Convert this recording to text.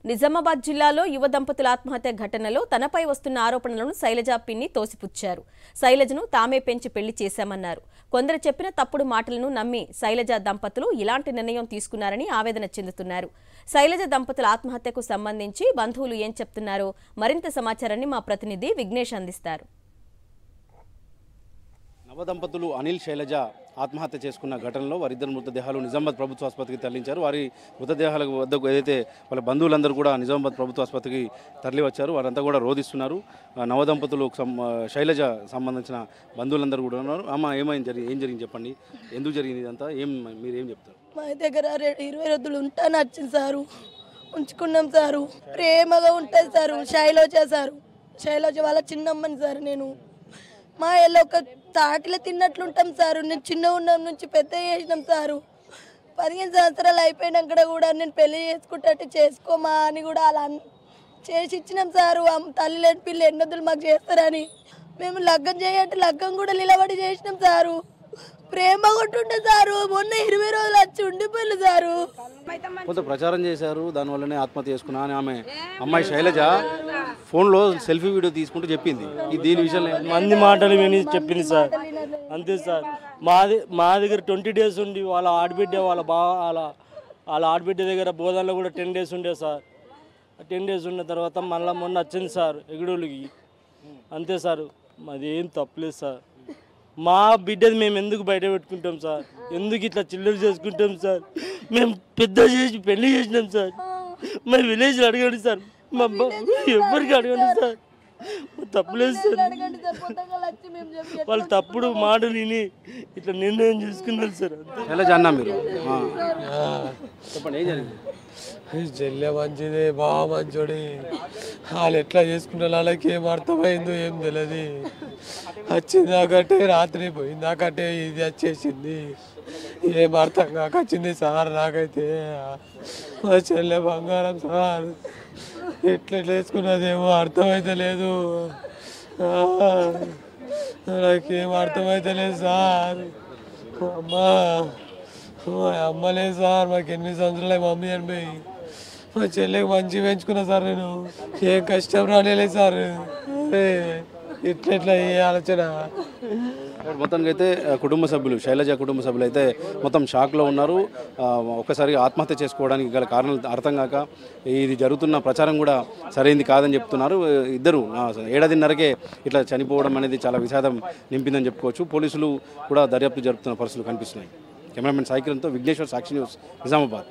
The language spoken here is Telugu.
నిజామాబాద్ జిల్లాలో యువ దంపతుల ఆత్మహత్య ఘటనలో తనపై వస్తున్న ఆరోపణలను శైలజ పిన్ని తోసిపుచ్చారు. శైలజను తామే పెంచి పెళ్లి చేశామన్నారు. కొందరు చెప్పిన తప్పుడు మాటలను నమ్మి శైలజ దంపతులు ఇలాంటి నిర్ణయం తీసుకున్నారని ఆవేదన చెందుతున్నారు. శైలజ దంపతుల ఆత్మహత్యకు సంబంధించి బంధువులు ఏం చెప్తున్నారో మరింత సమాచారాన్ని మా ప్రతినిధి విఘ్నేష్ అందిస్తారు. నవదంపతులు అనిల్ శైలజ ఆత్మహత్య చేసుకున్న ఘటనలో వారిద్దరు మృతదేహాలు నిజామాబాద్ ప్రభుత్వ ఆసుపత్రికి తరలించారు. వారి మృతదేహాల వద్దకు ఏదైతే వాళ్ళ బంధువులందరూ కూడా నిజామాబాద్ ప్రభుత్వ ఆసుపత్రికి తరలి వచ్చారు. వారంతా కూడా రోధిస్తున్నారు. నవదంపతులు శైలజ సంబంధించిన బంధువులందరూ కూడా ఉన్నారు. అమ్మ ఏం జరిగింది చెప్పండి, ఎందుకు జరిగింది ఇదంతా, మీరేం చెప్తారు? మా దగ్గర 20 రోజులు ఉంటాను వచ్చింది సారు, ఉంచుకున్నాం సారు, ప్రేమగా ఉంటుంది సారు. శైలజ వాళ్ళ చిన్నమ్మని సార్. నేను మా ఇల్లు ఒక తాటిలో తిన్నట్లుంటాం సారు. నేను చిన్న ఉన్నం నుంచి పెద్ద చేసినాం సారు. 15 సంవత్సరాలు అయిపోయినాక కూడా నేను పెళ్లి చేసుకుంటే చేసుకోమా అని కూడా అలా చేసి ఇచ్చినాం సారు. తల్లి లేని పిల్లలు ఎన్నొద్దులు మాకు చేస్తారని మేము లగ్గం చేయంటే లగ్గం కూడా నిలబడి చేసినాం సారు. ప్రేమ కొట్టుండే సారు. మొన్న 20 రోజులు వచ్చి ఉండిపోయింది సారు. కొంత ప్రచారం చేశారు, దానివల్లనే ఆత్మహత్య చేసుకున్నా అని ఆమె అమ్మాయి శైలజ ఫోన్లో సెల్ఫీ వీడియో తీసుకుంటూ చెప్పింది. దీని విషయంలో మంది మాటలు విని చెప్పింది సార్. అంతే సార్. మా దగ్గర 20 డేస్ ఉండి వాళ్ళ ఆడబిడ్డ వాళ్ళ ఆడబిడ్డ దగ్గర బోధనలో కూడా 10 డేస్ ఉండే సార్. 10 డేస్ ఉన్న తర్వాత మళ్ళీ మొన్న వచ్చింది సార్ ఎగుడులకి. అంతే సార్. మాది ఏం తప్పలేదు సార్. మా బిడ్డది మేము ఎందుకు బయట పెట్టుకుంటాం సార్? ఎందుకు ఇట్లా చిల్లర చేసుకుంటాం సార్? మేము పెద్ద చేసి పెళ్లి చేసినాం సార్. మరి విలేజ్లో అడగండి సార్, మా ఎవరికి అడగండి సార్. తప్పులేదు సార్. వాళ్ళు తప్పుడు మాటలు విని ఇట్లా నిర్ణయం చేసుకున్నారు సార్. మీరు చెప్పండి, ఏం జరిగింది? చెల్లె మంచిదే, బాగా మంచోడి. వాళ్ళు ఎట్లా చేసుకుంటారు, వాళ్ళకి ఏం అర్థమైందో ఏం తెలియదు. వచ్చిందాకంటే రాత్రి పోయిందాకంటే ఇది వచ్చేసింది. ఏం అర్థం కాక వచ్చింది సార్. నాకైతే మా చెల్లె బంగారం సార్. ఎట్లా వేసుకున్నదేమో అర్థమైతే లేదు. నాకేం అర్థమైతే లేదు సార్. అమ్మలేదు సార్. మాకు 8 సంవత్సరాలు మమ్మీ అనిపోయి మా చెల్లెకి మంచి పెంచుకున్నా సార్. నేను ఏం కష్టం రాలేదు సార్. ఇట్లా ఈ ఆలోచన. మొత్తానికి అయితే కుటుంబ సభ్యులు, శైలజ కుటుంబ సభ్యులు అయితే మొత్తం షాక్లో ఉన్నారు. ఒక్కసారిగా ఆత్మహత్య చేసుకోవడానికి గల కారణాలు అర్థం కాక ఇది జరుగుతున్న ప్రచారం కూడా సరైనది కాదని చెప్తున్నారు. ఇద్దరు 7.5 ఇట్లా చనిపోవడం అనేది చాలా విషాదం నింపిందని చెప్పుకోవచ్చు. పోలీసులు కూడా దర్యాప్తు జరుపుతున్న పరిస్థితులు కనిపిస్తున్నాయి. కెమెరామెన్ సాయి కిరణ్తో విఘ్నేశ్వర్, సాక్షి న్యూస్, నిజామాబాద్.